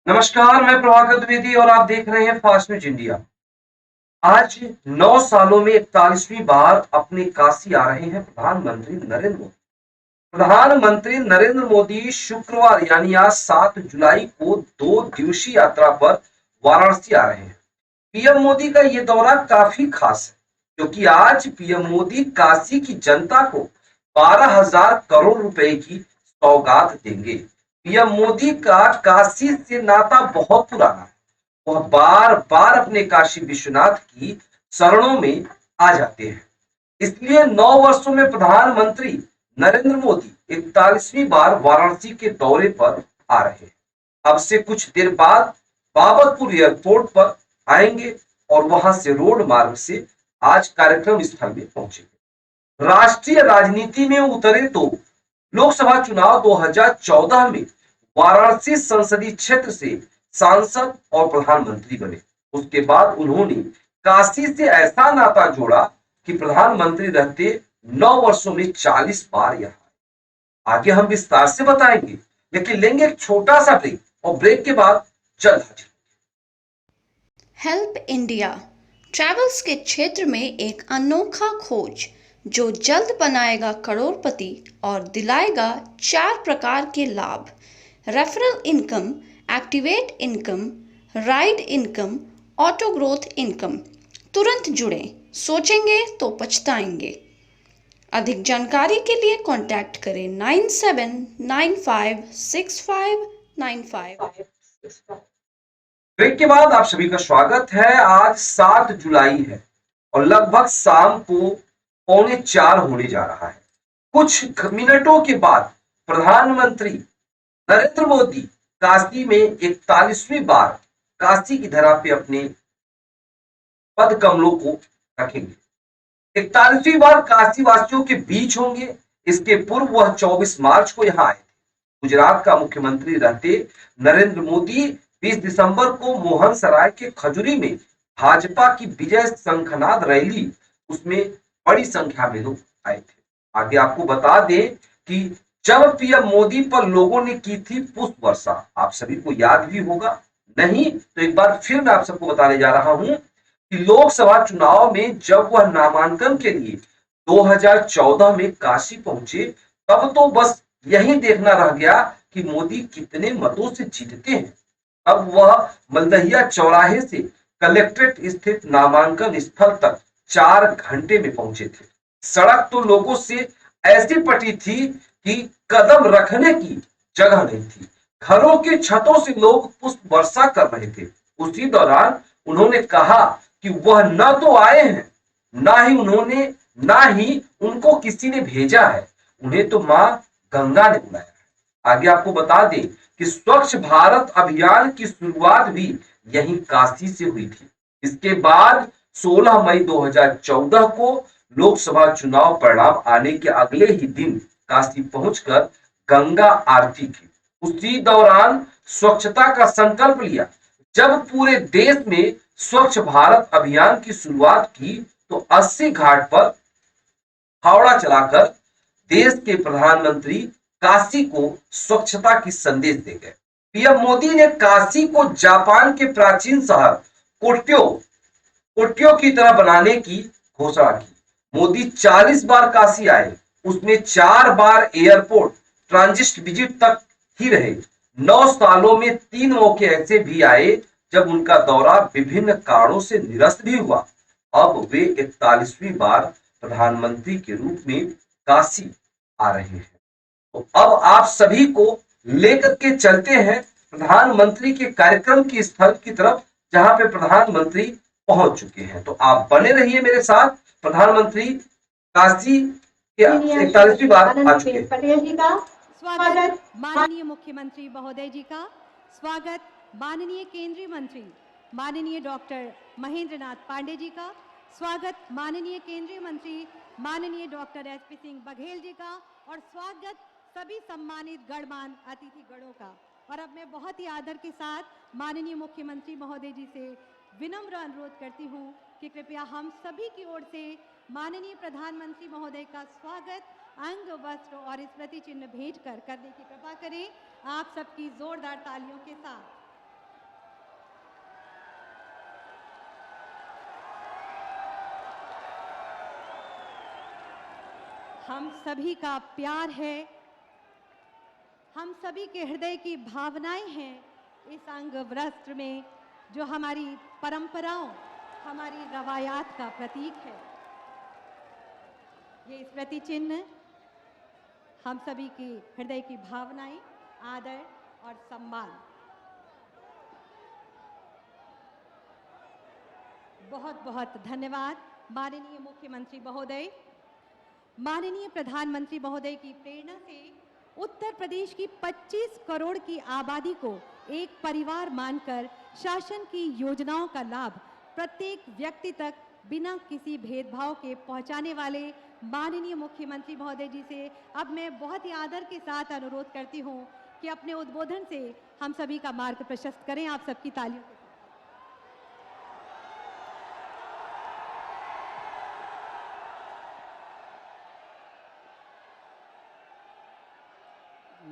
नमस्कार, मैं प्रभाकर द्विवेदी और आप देख रहे हैं फास्ट न्यूज इंडिया। आज 9 सालों में 41वीं बार अपने काशी आ रहे हैं प्रधानमंत्री नरेंद्र मोदी। प्रधानमंत्री नरेंद्र मोदी शुक्रवार यानी आज 7 जुलाई को 2 दिवसीय यात्रा पर वाराणसी आ रहे हैं। पीएम मोदी का ये दौरा काफी खास है क्योंकि आज पीएम मोदी काशी की जनता को 12,000 करोड़ रुपए की सौगात देंगे। पीएम मोदी का काशी से नाता बहुत पुराना है। वह बार बार अपने काशी विश्वनाथ की शरणों में आ जाते हैं। इसलिए 9 वर्षों में प्रधानमंत्री नरेंद्र मोदी 41वीं बार वाराणसी के दौरे पर आ रहे हैं। अब से कुछ देर बाद बाबतपुर एयरपोर्ट पर आएंगे और वहां से रोड मार्ग से आज कार्यक्रम स्थल में पहुंचेंगे। राष्ट्रीय राजनीति में उतरे तो लोकसभा चुनाव 2014 में वाराणसी संसदीय क्षेत्र से सांसद और प्रधानमंत्री बने। उसके बाद उन्होंने काशी से ऐसा नाता जोड़ा कि प्रधानमंत्री रहते 9 वर्षों में 40 बार यहाँ। आगे हम विस्तार से बताएंगे, लेकिन लेंगे एक छोटा सा ब्रेक और ब्रेक के बाद जल्द हाजिर। हेल्प इंडिया ट्रैवल्स के क्षेत्र में एक अनोखा खोज जो जल्द बनाएगा करोड़पति और दिलाएगा 4 प्रकार के लाभ: referral income, activate income, ride income, auto growth income. तुरंत जुड़ें, सोचेंगे तो पछताएंगे। अधिक जानकारी के लिए कांटेक्ट करें 97956595। ब्रेक के बाद आप सभी का स्वागत है। आज 7 जुलाई है और लगभग शाम को 3:45 होने जा रहा है। कुछ मिनटों के बाद प्रधानमंत्री नरेंद्र मोदी काशी में 41वीं बार काशी की धरा पे अपने पद कमलों को रखेंगे। 41वीं बार काशी वासियों के बीच होंगे। इसके पूर्व वह 24 मार्च को यहाँ आए थे। गुजरात का मुख्यमंत्री रहते नरेंद्र मोदी 20 दिसंबर को मोहन सराय के खजुरी में भाजपा की विजय शंखनाद रैली, उसमें बड़ी संख्या में लोग आए थे। आगे आपको बता दें कि जब पीएम मोदी पर लोगों ने की थी पुष्प वर्षा, आप सभी को याद भी होगा। नहीं तो एक बार फिर मैं आप सबको बताने जा रहा हूं कि लोकसभा चुनाव में जब वह नामांकन के लिए 2014 में काशी पहुंचे, तब तो बस यही देखना रह गया कि मोदी कितने मतों से जीतते हैं। अब वह मलदहिया चौराहे से कलेक्ट्रेट स्थित नामांकन स्थल तक 4 घंटे में पहुंचे थे। सड़क तो लोगों से ऐसी पटी थी कि कदम रखने की जगह नहीं थी। घरों की छतों से लोग पुष्प वर्षा कर रहे थे। उसी दौरान उन्होंने कहा कि वह न तो आए हैं, ना ही उनको किसी ने भेजा है, उन्हें तो मां गंगा ने बुलाया है। आगे आपको बता दें कि स्वच्छ भारत अभियान की शुरुआत भी यहीं काशी से हुई थी। इसके बाद 16 मई 2014 को लोकसभा चुनाव परिणाम आने के अगले ही दिन काशी पहुंचकर गंगा आरती की। उसी दौरान स्वच्छता का संकल्प लिया। जब पूरे देश में स्वच्छ भारत अभियान की शुरुआत की तो 80 घाट पर हावड़ा चलाकर देश के प्रधानमंत्री काशी को स्वच्छता की संदेश दे गए। पीएम मोदी ने काशी को जापान के प्राचीन शहर कोट्यो कोट्यो की तरह बनाने की घोषणा की। मोदी 40 बार काशी आए, उसमें 4 बार एयरपोर्ट ट्रांजिट विजिट तक ही रहे। 9 सालों में 3 मौके ऐसे भी आए जब उनका दौरा विभिन्न कारणों से निरस्त भी हुआ। अब वे 41वीं बार प्रधानमंत्री के रूप में काशी आ रहे हैं। तो अब आप सभी को लेकर के चलते हैं प्रधानमंत्री के कार्यक्रम की स्थल की तरफ, जहां पे प्रधानमंत्री पहुंच चुके हैं। तो आप बने रहिए मेरे साथ। प्रधानमंत्री काशी के 41वीं बार आ चुके हैं। पटेल जी का स्वागत, माननीय मुख्यमंत्री महोदय जी का स्वागत, माननीय केंद्रीय मंत्री माननीय डॉक्टर महेंद्र नाथ पांडे जी का स्वागत, माननीय केंद्रीय मंत्री माननीय डॉक्टर एसपी सिंह बघेल जी का, और स्वागत सभी सम्मानित गणमान्य अतिथिगणों का। और अब मैं बहुत ही आदर के साथ माननीय मुख्यमंत्री महोदय जी से विनम्र अनुरोध करती हूँ कि कृपया हम सभी की ओर से माननीय प्रधानमंत्री महोदय का स्वागत अंग वस्त्र और स्मृति चिन्ह भेंट कर करने की कृपा करें, आप सबकी जोरदार तालियों के साथ। हम सभी का प्यार है, हम सभी के हृदय की भावनाएं हैं इस अंग वस्त्र में, जो हमारी परंपराओं, हमारी रवायात का प्रतीक है। ये स्मृति चिन्ह हम सभी की हृदय की भावनाएं, आदर और सम्मान। बहुत बहुत धन्यवाद माननीय मुख्यमंत्री महोदय। माननीय प्रधानमंत्री महोदय की प्रेरणा से उत्तर प्रदेश की 25 करोड़ की आबादी को एक परिवार मानकर शासन की योजनाओं का लाभ प्रत्येक व्यक्ति तक बिना किसी भेदभाव के पहुंचाने वाले माननीय मुख्यमंत्री महोदय जी से अब मैं बहुत ही आदर के साथ अनुरोध करती हूं कि अपने उद्बोधन से हम सभी का मार्ग प्रशस्त करें। आप सबकी तालियों के साथ।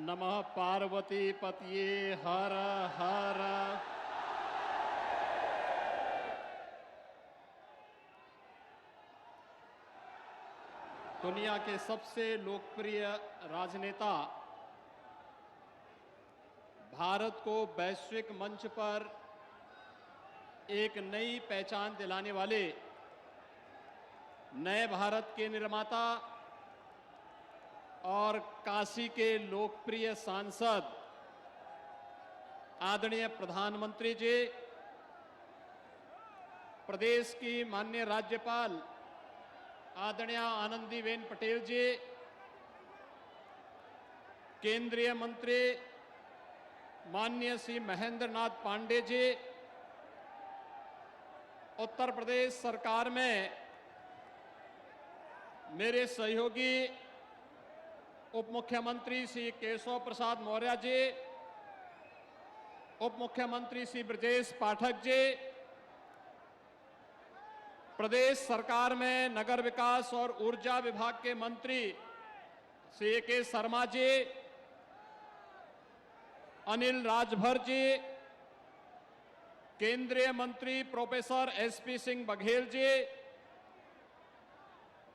नमः पार्वती पतये हर हर। दुनिया के सबसे लोकप्रिय राजनेता, भारत को वैश्विक मंच पर एक नई पहचान दिलाने वाले नए भारत के निर्माता और काशी के लोकप्रिय सांसद आदरणीय प्रधानमंत्री जी, प्रदेश की माननीय राज्यपाल आदरणीय आनंदीबेन पटेल जी, केंद्रीय मंत्री माननीय श्री महेंद्र नाथ पांडे जी, उत्तर प्रदेश सरकार में मेरे सहयोगी उप मुख्यमंत्री श्री केशव प्रसाद मौर्य जी, उप मुख्यमंत्री श्री ब्रजेश पाठक जी, प्रदेश सरकार में नगर विकास और ऊर्जा विभाग के मंत्री श्री के शर्मा जी, अनिल राजभर जी, केंद्रीय मंत्री प्रोफेसर एसपी सिंह बघेल जी,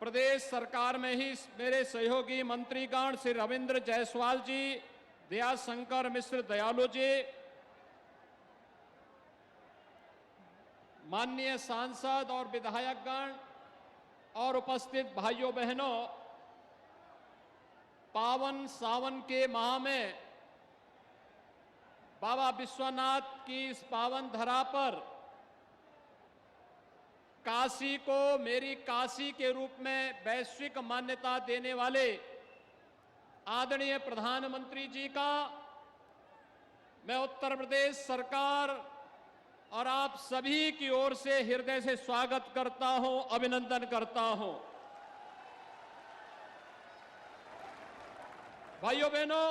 प्रदेश सरकार में ही मेरे सहयोगी मंत्रीगण श्री रविंद्र जायसवाल जी, दयाशंकर मिश्र दयालु जी, माननीय सांसद और विधायकगण और उपस्थित भाइयों बहनों, पावन सावन के माह में बाबा विश्वनाथ की इस पावन धरा पर काशी को मेरी काशी के रूप में वैश्विक मान्यता देने वाले आदरणीय प्रधानमंत्री जी का मैं उत्तर प्रदेश सरकार और आप सभी की ओर से हृदय से स्वागत करता हूं, अभिनंदन करता हूं। भाइयों बहनों,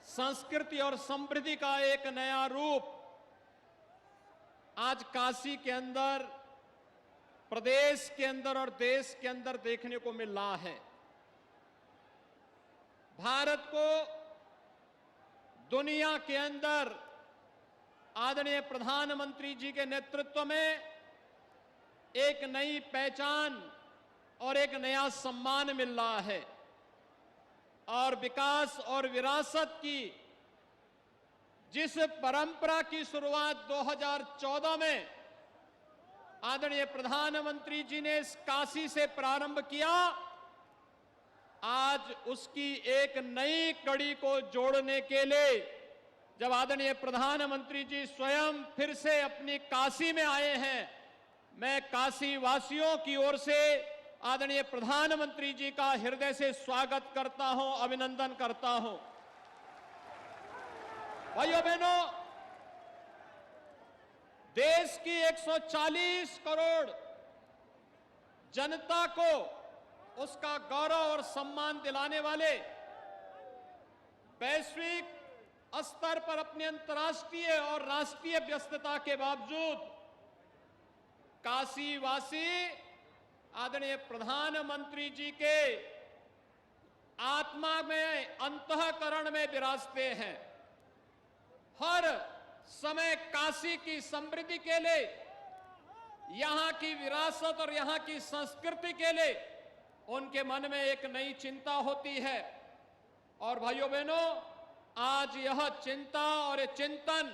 संस्कृति और समृद्धि का एक नया रूप आज काशी के अंदर, प्रदेश के अंदर और देश के अंदर देखने को मिल रहा है। भारत को दुनिया के अंदर आदरणीय प्रधानमंत्री जी के नेतृत्व में एक नई पहचान और एक नया सम्मान मिल रहा है और विकास और विरासत की जिस परंपरा की शुरुआत 2014 में आदरणीय प्रधानमंत्री जी ने इस काशी से प्रारंभ किया, आज उसकी एक नई कड़ी को जोड़ने के लिए जब आदरणीय प्रधानमंत्री जी स्वयं फिर से अपनी काशी में आए हैं, मैं काशी वासियों की ओर से आदरणीय प्रधानमंत्री जी का हृदय से स्वागत करता हूं, अभिनंदन करता हूं। भाइयों बहनों, देश की 140 करोड़ जनता को उसका गौरव और सम्मान दिलाने वाले, वैश्विक स्तर पर अपनी अंतर्राष्ट्रीय और राष्ट्रीय व्यस्तता के बावजूद काशी वासी आदरणीय प्रधानमंत्री जी के आत्मा में, अंतःकरण में विराजते हैं। हर समय काशी की समृद्धि के लिए यहां की विरासत और यहां की संस्कृति के लिए उनके मन में एक नई चिंता होती है। और भाइयों बहनों, आज यह चिंता और ये चिंतन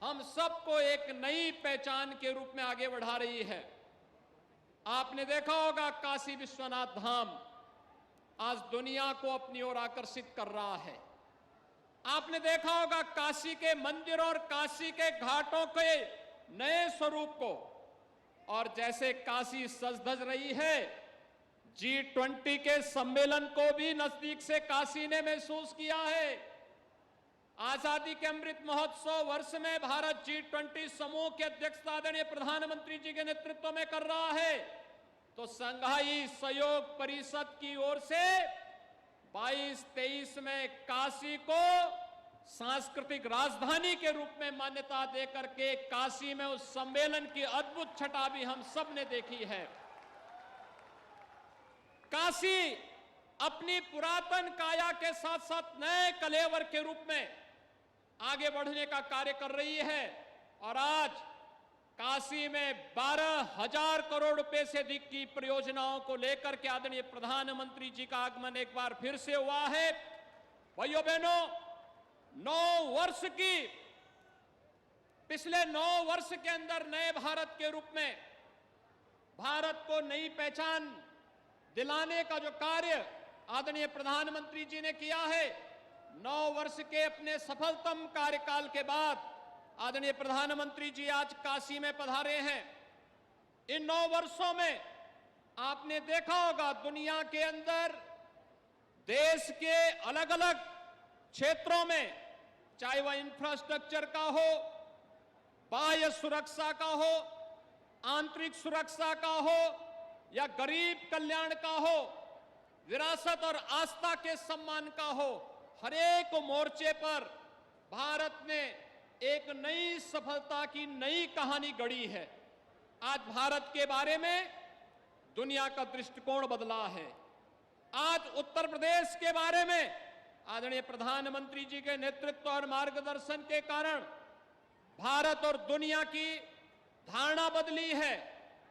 हम सबको एक नई पहचान के रूप में आगे बढ़ा रही है। आपने देखा होगा काशी विश्वनाथ धाम आज दुनिया को अपनी ओर आकर्षित कर रहा है। आपने देखा होगा काशी के मंदिरों और काशी के घाटों के नए स्वरूप को, और जैसे काशी सज धज रही है, G20 के सम्मेलन को भी नजदीक से काशी ने महसूस किया है। आजादी के अमृत महोत्सव वर्ष में भारत G20 समूह की अध्यक्षता आदरणीय प्रधानमंत्री जी के नेतृत्व में कर रहा है, तो संघाई सहयोग परिषद की ओर से 22-23 में काशी को सांस्कृतिक राजधानी के रूप में मान्यता देकर के काशी में उस सम्मेलन की अद्भुत छटा भी हम सब ने देखी है। काशी अपनी पुरातन काया के साथ साथ नए कलेवर के रूप में आगे बढ़ने का कार्य कर रही है, और आज काशी में 12,000 करोड़ रुपए से अधिक की परियोजनाओं को लेकर के आदरणीय प्रधानमंत्री जी का आगमन एक बार फिर से हुआ है। भाइयों बहनों, 9 वर्ष की पिछले 9 वर्ष के अंदर नए भारत के रूप में भारत को नई पहचान दिलाने का जो कार्य आदरणीय प्रधानमंत्री जी ने किया है, 9 वर्ष के अपने सफलतम कार्यकाल के बाद आदरणीय प्रधानमंत्री जी आज काशी में पधारे हैं। इन 9 वर्षों में आपने देखा होगा दुनिया के अंदर देश के अलग अलग क्षेत्रों में, चाहे वह इंफ्रास्ट्रक्चर का हो, बाह्य सुरक्षा का हो, आंतरिक सुरक्षा का हो, या गरीब कल्याण का हो, विरासत और आस्था के सम्मान का हो, हर एक मोर्चे पर भारत ने एक नई सफलता की नई कहानी गढ़ी है। आज भारत के बारे में दुनिया का दृष्टिकोण बदला है। आज उत्तर प्रदेश के बारे में आदरणीय प्रधानमंत्री जी के नेतृत्व और मार्गदर्शन के कारण भारत और दुनिया की धारणा बदली है,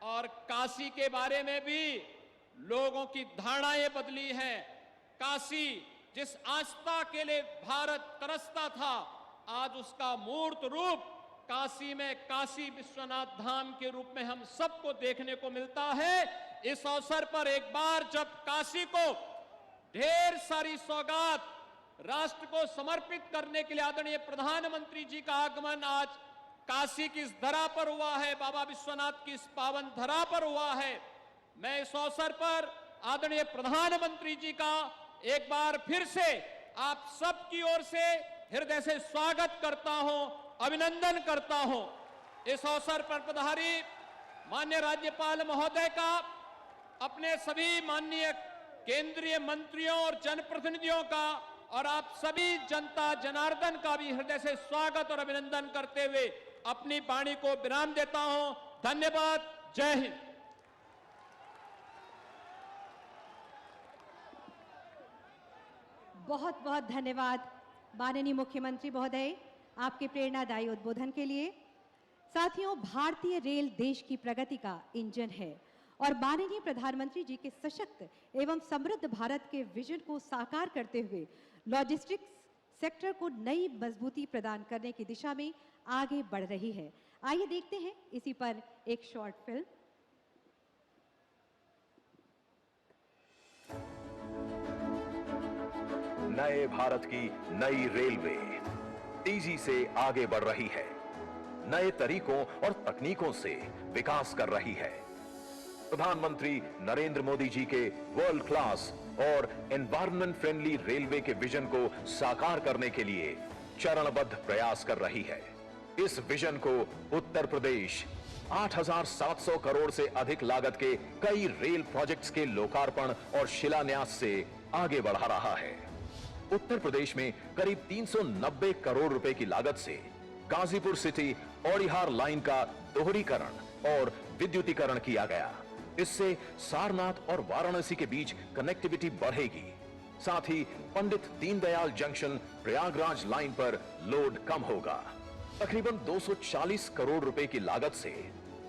और काशी के बारे में भी लोगों की धारणाएं बदली हैं। काशी जिस आस्था के लिए भारत तरसता था, आज उसका मूर्त रूप काशी में काशी विश्वनाथ धाम के रूप में हम सबको देखने को मिलता है। इस अवसर पर एक बार जब काशी को ढेर सारी सौगात राष्ट्र को समर्पित करने के लिए आदरणीय प्रधानमंत्री जी का आगमन आज काशी की इस धरा पर हुआ है, बाबा विश्वनाथ की इस पावन धरा पर हुआ है, मैं इस अवसर पर आदरणीय प्रधानमंत्री जी का एक बार फिर से आप सबकी ओर से हृदय से स्वागत करता हूं, अभिनंदन करता हूं। इस अवसर पर पधारी माननीय राज्यपाल महोदय का, अपने सभी माननीय केंद्रीय मंत्रियों और जनप्रतिनिधियों का, और आप सभी जनता जनार्दन का भी हृदय से स्वागत और अभिनंदन करते हुए अपनी वाणी को विराम देता हूं। धन्यवाद। जय हिंद। बहुत बहुत धन्यवाद माननीय मुख्यमंत्री महोदय आपके प्रेरणादायी उद्बोधन के लिए। साथियों, भारतीय रेल देश की प्रगति का इंजन है और माननीय प्रधानमंत्री जी के सशक्त एवं समृद्ध भारत के विजन को साकार करते हुए लॉजिस्टिक्स सेक्टर को नई मजबूती प्रदान करने की दिशा में आगे बढ़ रही है। आइए देखते हैं इसी पर एक शॉर्ट फिल्म। नए भारत की नई रेलवे तेजी से आगे बढ़ रही है, नए तरीकों और तकनीकों से विकास कर रही है। प्रधानमंत्री नरेंद्र मोदी जी के वर्ल्ड क्लास और एनवायरमेंट फ्रेंडली रेलवे के विजन को साकार करने के लिए चरणबद्ध प्रयास कर रही है। इस विजन को उत्तर प्रदेश 8,700 करोड़ से अधिक लागत के कई रेल प्रोजेक्ट्स के लोकार्पण और शिलान्यास से आगे बढ़ा रहा है। उत्तर प्रदेश में करीब 390 करोड़ रुपए की लागत से गाजीपुर सिटी औड़िहार लाइन का दोहरीकरण और विद्युतीकरण किया गया। इससे सारनाथ और वाराणसी के बीच कनेक्टिविटी बढ़ेगी। साथ ही पंडित दीनदयाल जंक्शन प्रयागराज लाइन पर लोड कम होगा। तकरीबन 240 करोड़ रुपए की लागत से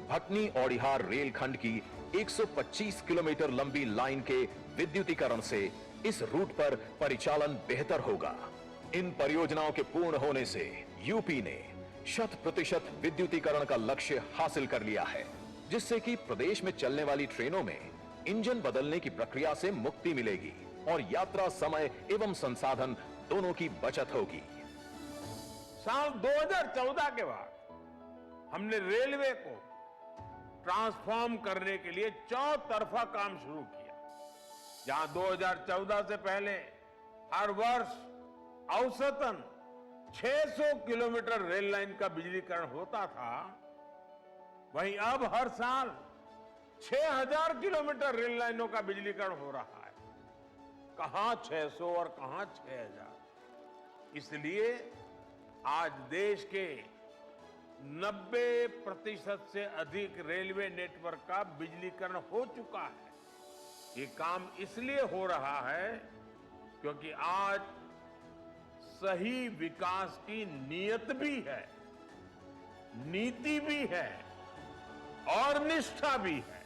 भटनी औड़िहार रेलखंड की 125 किलोमीटर लंबी लाइन के विद्युतीकरण से इस रूट पर परिचालन बेहतर होगा। इन परियोजनाओं के पूर्ण होने से यूपी ने 100% विद्युतीकरण का लक्ष्य हासिल कर लिया है, जिससे कि प्रदेश में चलने वाली ट्रेनों में इंजन बदलने की प्रक्रिया से मुक्ति मिलेगी और यात्रा समय एवं संसाधन दोनों की बचत होगी। साल 2014 के बाद हमने रेलवे को ट्रांसफॉर्म करने के लिए चौतरफा काम शुरू किया। जहां 2014 से पहले हर वर्ष औसतन 600 किलोमीटर रेल लाइन का बिजलीकरण होता था, वहीं अब हर साल 6000 किलोमीटर रेल लाइनों का बिजलीकरण हो रहा है। कहां 600 और कहां 6000। इसलिए आज देश के 90% से अधिक रेलवे नेटवर्क का बिजलीकरण हो चुका है। ये काम इसलिए हो रहा है क्योंकि आज सही विकास की नीयत भी है, नीति भी है और निष्ठा भी है।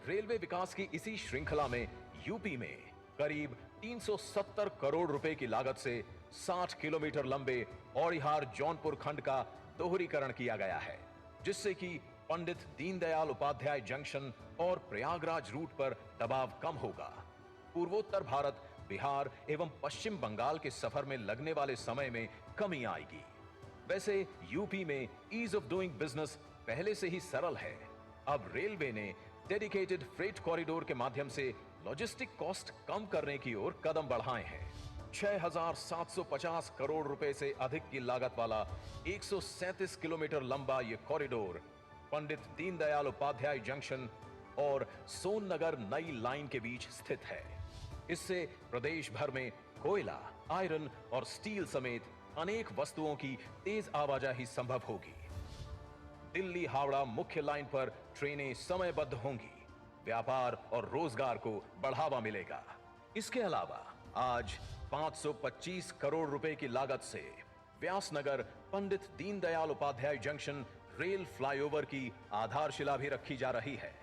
रेलवे विकास की इसी श्रृंखला में यूपी में करीब 370 करोड़ रुपए की लागत से 60 किलोमीटर लंबे औड़िहार जौनपुर खंड का दोहरीकरण किया गया है, जिससे कि पंडित दीनदयाल उपाध्याय जंक्शन और प्रयागराज रूट पर दबाव कम होगा। पूर्वोत्तर भारत, बिहार एवं पश्चिम बंगाल के सफर में लगने वाले समय में कमी आएगी। वैसे यूपी में ईज ऑफ डूइंग बिजनेस पहले से ही सरल है। अब रेलवे ने डेडिकेटेड फ्रेट कॉरिडोर के माध्यम से लॉजिस्टिक कॉस्ट कम करने की ओर कदम बढ़ाए हैं। 6750 करोड़ रुपए से अधिक की लागत वाला 137 किलोमीटर लंबा यह कॉरिडोर पंडित दीनदयाल उपाध्याय जंक्शन और सोननगर नई लाइन के बीच स्थित है। इससे प्रदेश भर में कोयला, आयरन और स्टील समेत अनेक वस्तुओं की तेज आवाजाही संभव होगी। दिल्ली हावड़ा मुख्य लाइन पर ट्रेनें समयबद्ध होंगी, व्यापार और रोजगार को बढ़ावा मिलेगा। इसके अलावा आज 525 करोड़ रुपए की लागत से Vyasnagar Pandit Deendayal Upadhyay junction rail flyover की आधारशिला भी रखी जा रही है।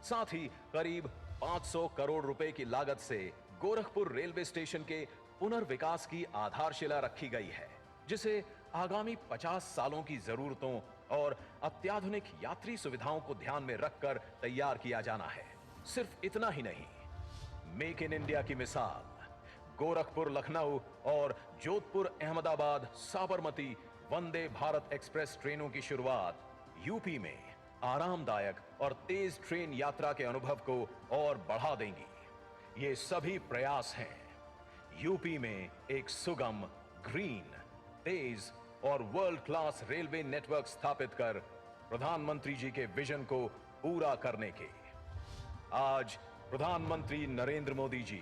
साथ ही करीब 500 करोड़ रुपए की लागत से गोरखपुर रेलवे स्टेशन के पुनर्विकास की आधारशिला रखी गई है, जिसे आगामी 50 सालों की जरूरतों और अत्याधुनिक यात्री सुविधाओं को ध्यान में रखकर तैयार किया जाना है। सिर्फ इतना ही नहीं, मेक इन इंडिया की मिसाल गोरखपुर लखनऊ और जोधपुर अहमदाबाद साबरमती वंदे भारत एक्सप्रेस ट्रेनों की शुरुआत यूपी में आरामदायक और तेज ट्रेन यात्रा के अनुभव को और बढ़ा देंगी। ये सभी प्रयास हैं यूपी में एक सुगम, ग्रीन, तेज और वर्ल्ड क्लास रेलवे नेटवर्क स्थापित कर प्रधानमंत्री जी के विजन को पूरा करने के। आज प्रधानमंत्री नरेंद्र मोदी जी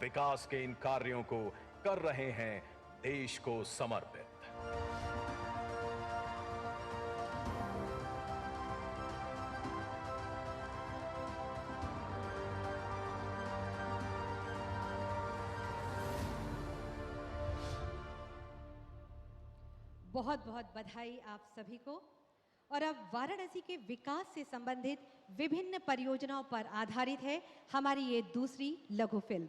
विकास के इन कार्यों को कर रहे हैं देश को समर्पित। बहुत बहुत बधाई आप सभी को। और अब वाराणसी के विकास से संबंधित विभिन्न परियोजनाओं पर आधारित है हमारी ये दूसरी लघु फिल्म।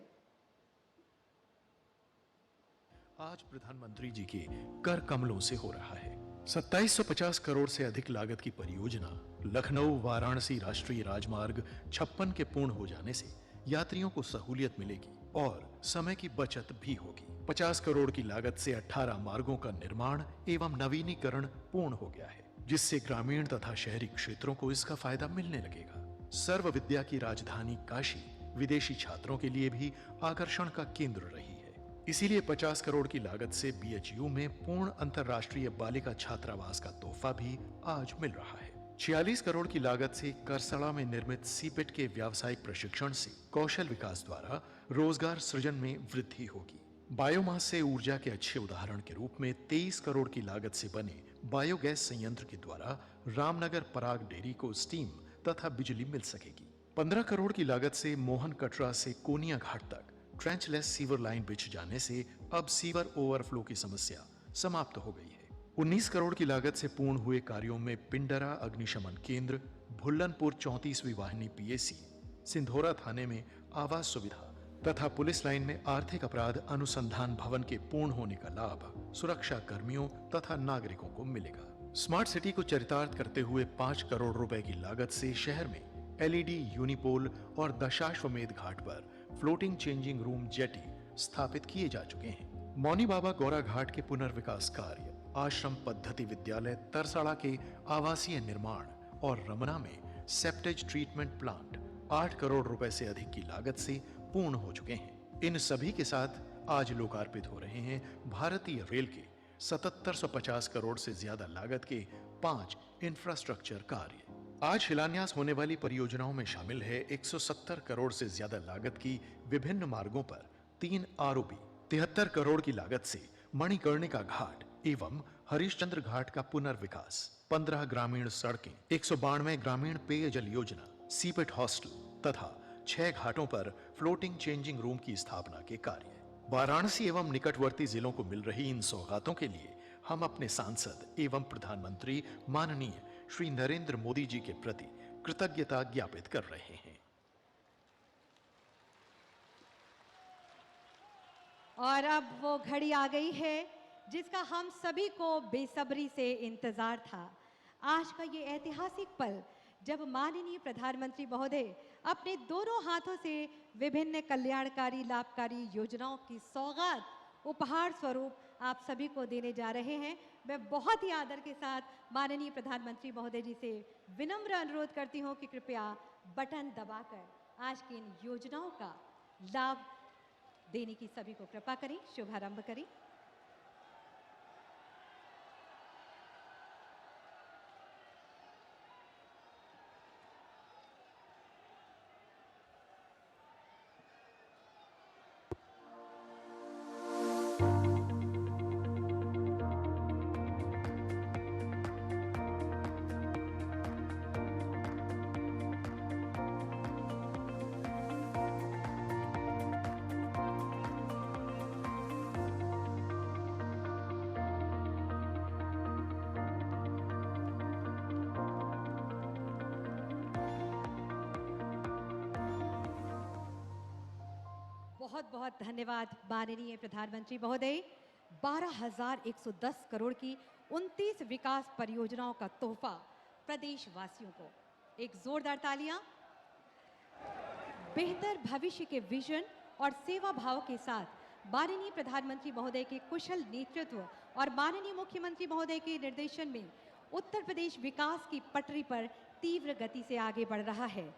आज प्रधानमंत्री जी के कर कमलों से हो रहा है। 2750 करोड़ से अधिक लागत की परियोजना लखनऊ वाराणसी राष्ट्रीय राजमार्ग 56 के पूर्ण हो जाने से यात्रियों को सहूलियत मिलेगी और समय की बचत भी होगी। 50 करोड़ की लागत से 18 मार्गों का निर्माण एवं नवीनीकरण पूर्ण हो गया है, जिससे ग्रामीण तथा शहरी क्षेत्रों को इसका फायदा मिलने लगेगा। सर्व विद्या की राजधानी काशी विदेशी छात्रों के लिए भी आकर्षण का केंद्र रही है। इसीलिए 50 करोड़ की लागत से बीएचयू में पूर्ण अंतर्राष्ट्रीय बालिका छात्रावास का तोहफा भी आज मिल रहा है। 46 करोड़ की लागत से करसड़ा में निर्मित सीपेट के व्यावसायिक प्रशिक्षण से कौशल विकास द्वारा रोजगार सृजन में वृद्धि होगी। बायोमास से ऊर्जा के अच्छे उदाहरण के रूप में 23 करोड़ की लागत से बने बायोगैस संयंत्र के द्वारा रामनगर पराग डेयरी को स्टीम तथा बिजली मिल सकेगी। 15 करोड़ की लागत से मोहन कटरा से कोनिया घाट तक ट्रेंचलेस सीवर लाइन बिछ जाने से अब सीवर ओवरफ्लो की समस्या समाप्त हो गई है। 19 करोड़ की लागत से पूर्ण हुए कार्यों में पिंडरा अग्निशमन केंद्र, भुल्लनपुर 34वीं वाहिनी पीएसी, सिंधोरा थाने में आवास सुविधा तथा पुलिस लाइन में आर्थिक अपराध अनुसंधान भवन के पूर्ण होने का लाभ सुरक्षा कर्मियों तथा नागरिकों को मिलेगा। स्मार्ट सिटी को चरितार्थ करते हुए 5 करोड़ रुपए की लागत से शहर में एलईडी यूनिपोल और दशाश्वमेध घाट पर फ्लोटिंग चेंजिंग रूम जेटी स्थापित किए जा चुके हैं। मौनी बाबा गौरा घाट के पुनर्विकास कार्य, आश्रम पद्धति विद्यालय तरसाड़ा के आवासीय निर्माण और रमना में सेप्टेज ट्रीटमेंट प्लांट 8 करोड़ रुपए से अधिक की लागत से पूर्ण हो चुके हैं। इन सभी के साथ आज लोकार्पित हो रहे हैं भारतीय रेल के 7750 करोड़ से ज्यादा लागत के 5 इंफ्रास्ट्रक्चर कार्य। आज शिलान्यास होने वाली परियोजनाओं में शामिल है 170 करोड़ से ज्यादा लागत की विभिन्न मार्गों पर 3 आरओबी, 73 करोड़ की लागत से मणिकर्णिका घाट एवं हरिश्चंद्र घाट का पुनर्विकास, 15 ग्रामीण सड़कें, 192 ग्रामीण पेयजल योजना, सीपेट हॉस्टल तथा 6 घाटों पर फ्लोटिंग चेंजिंग रूम की स्थापना के कार्य। वाराणसी एवं निकटवर्ती जिलों को मिल रही इन सौगातों के लिए हम अपने सांसद एवं प्रधानमंत्री माननीय श्री नरेंद्र मोदी जी के प्रति कृतज्ञता ज्ञापित कर रहे हैं। और अब वो घड़ी आ गई है जिसका हम सभी को बेसब्री से इंतजार था। आज का ये ऐतिहासिक पल जब माननीय प्रधानमंत्री महोदय अपने दोनों हाथों से विभिन्न कल्याणकारी लाभकारी योजनाओं की सौगात उपहार स्वरूप आप सभी को देने जा रहे हैं। मैं बहुत ही आदर के साथ माननीय प्रधानमंत्री महोदय जी से विनम्र अनुरोध करती हूं कि कृपया बटन दबाकर आज की इन योजनाओं का लाभ देने की सभी को कृपा करें, शुभारंभ करें। बहुत बहुत धन्यवाद माननीय प्रधानमंत्री महोदय। 12,110 करोड़ की 29 विकास परियोजनाओं का तोहफा प्रदेशवासियों को। एक जोरदार तालियां। बेहतर भविष्य के विजन और सेवा भाव के साथ माननीय प्रधानमंत्री महोदय के कुशल नेतृत्व और माननीय मुख्यमंत्री महोदय के निर्देशन में उत्तर प्रदेश विकास की पटरी पर तीव्र गति से आगे बढ़ रहा है।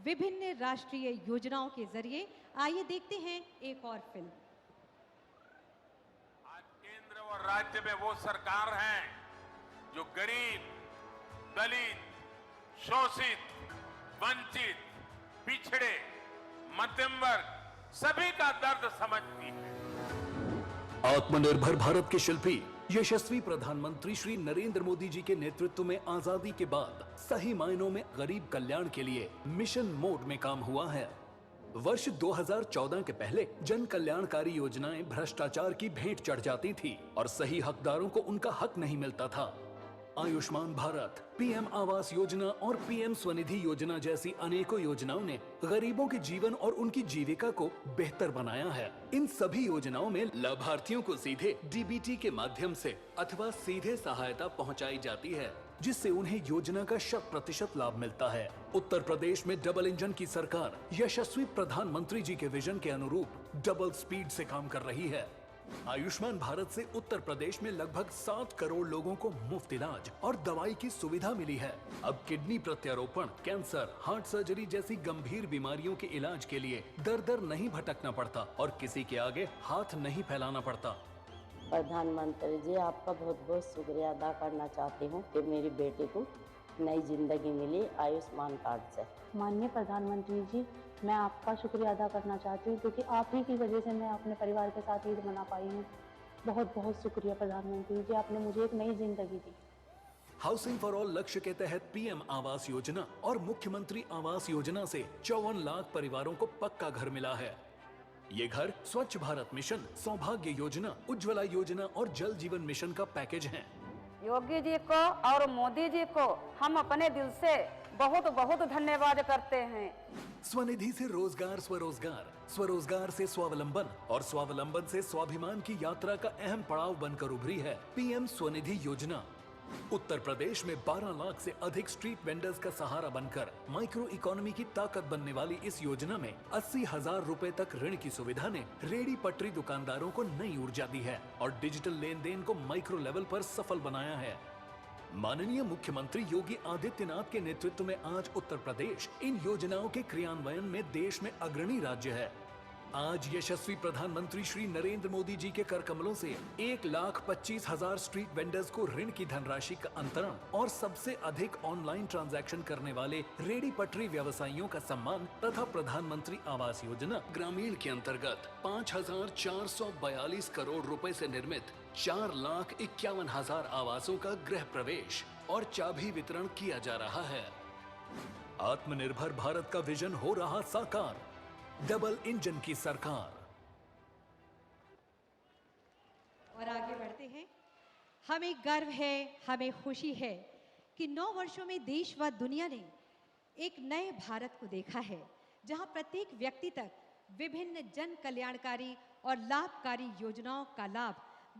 विभिन्न राष्ट्रीय योजनाओं के जरिए आइए देखते हैं एक और फिल्म। आज केंद्र और राज्य में वो सरकार है जो गरीब, दलित, शोषित, वंचित, पिछड़े, मध्यम वर्ग सभी का दर्द समझती है। आत्मनिर्भर भारत के शिल्पी यशस्वी प्रधानमंत्री श्री नरेंद्र मोदी जी के नेतृत्व में आजादी के बाद सही मायनों में गरीब कल्याण के लिए मिशन मोड में काम हुआ है। वर्ष 2014 के पहले जन कल्याणकारी योजनाएं भ्रष्टाचार की भेंट चढ़ जाती थी और सही हकदारों को उनका हक नहीं मिलता था। आयुष्मान भारत, पीएम आवास योजना और पीएम स्वनिधि योजना जैसी अनेकों योजनाओं ने गरीबों के जीवन और उनकी जीविका को बेहतर बनाया है। इन सभी योजनाओं में लाभार्थियों को सीधे डीबीटी के माध्यम से अथवा सीधे सहायता पहुंचाई जाती है, जिससे उन्हें योजना का 100% लाभ मिलता है। उत्तर प्रदेश में डबल इंजन की सरकार यशस्वी प्रधानमंत्री जी के विजन के अनुरूप डबल स्पीड से काम कर रही है। आयुष्मान भारत से उत्तर प्रदेश में लगभग 7 करोड़ लोगों को मुफ्त इलाज और दवाई की सुविधा मिली है। अब किडनी प्रत्यारोपण, कैंसर, हार्ट सर्जरी जैसी गंभीर बीमारियों के इलाज के लिए दर दर नहीं भटकना पड़ता और किसी के आगे हाथ नहीं फैलाना पड़ता। प्रधानमंत्री जी, आपका बहुत बहुत शुक्रिया अदा करना चाहती हूँ कि मेरी बेटी को नई जिंदगी मिली आयुष्मान कार्ड से। माननीय प्रधानमंत्री जी, मैं आपका शुक्रिया अदा करना चाहती हूँ क्योंकि आप ही की वजह से मैं अपने परिवार के साथ ईद मना पाई हूँ। बहुत बहुत शुक्रिया प्रधानमंत्री जी, आपने मुझे एक नई जिंदगी दी। हाउसिंग फॉर ऑल लक्ष्य के तहत पीएम आवास योजना और मुख्यमंत्री आवास योजना से 54 लाख परिवारों को पक्का घर मिला है। ये घर स्वच्छ भारत मिशन, सौभाग्य योजना, उज्ज्वला योजना और जल जीवन मिशन का पैकेज है। योगी जी को और मोदी जी को हम अपने दिल से बहुत बहुत धन्यवाद करते हैं। स्वनिधि से रोजगार स्वरोजगार, स्वरोजगार से स्वावलंबन और स्वावलंबन से स्वाभिमान की यात्रा का अहम पड़ाव बनकर उभरी है पीएम स्वनिधि योजना। उत्तर प्रदेश में 12 लाख से अधिक स्ट्रीट वेंडर्स का सहारा बनकर माइक्रो इकोनॉमी की ताकत बनने वाली इस योजना में 80,000 रुपए तक ऋण की सुविधा ने रेडी पटरी दुकानदारों को नई ऊर्जा दी है और डिजिटल लेन देन को माइक्रो लेवल पर सफल बनाया है। माननीय मुख्यमंत्री योगी आदित्यनाथ के नेतृत्व में आज उत्तर प्रदेश इन योजनाओं के क्रियान्वयन में देश में अग्रणी राज्य है। आज यशस्वी प्रधानमंत्री श्री नरेंद्र मोदी जी के कर कमलों से 1,25,000 स्ट्रीट वेंडर्स को ऋण की धनराशि का अंतरण और सबसे अधिक ऑनलाइन ट्रांजैक्शन करने वाले रेडी पटरी व्यवसायियों का सम्मान तथा प्रधानमंत्री आवास योजना ग्रामीण के अंतर्गत 5,442 करोड़ रुपए से निर्मित 4,51,000 आवासों का गृह प्रवेश और चाबी वितरण किया जा रहा है। आत्मनिर्भर भारत का विजन हो रहा साकार, डबल इंजन की सरकार। और आगे बढ़ते हैं। हमें गर्व है, हमें खुशी है कि 9 वर्षों में देश व दुनिया ने एक नए भारत को देखा है, जहां प्रत्येक व्यक्ति तक विभिन्न जन कल्याणकारी और लाभकारी योजनाओं का लाभ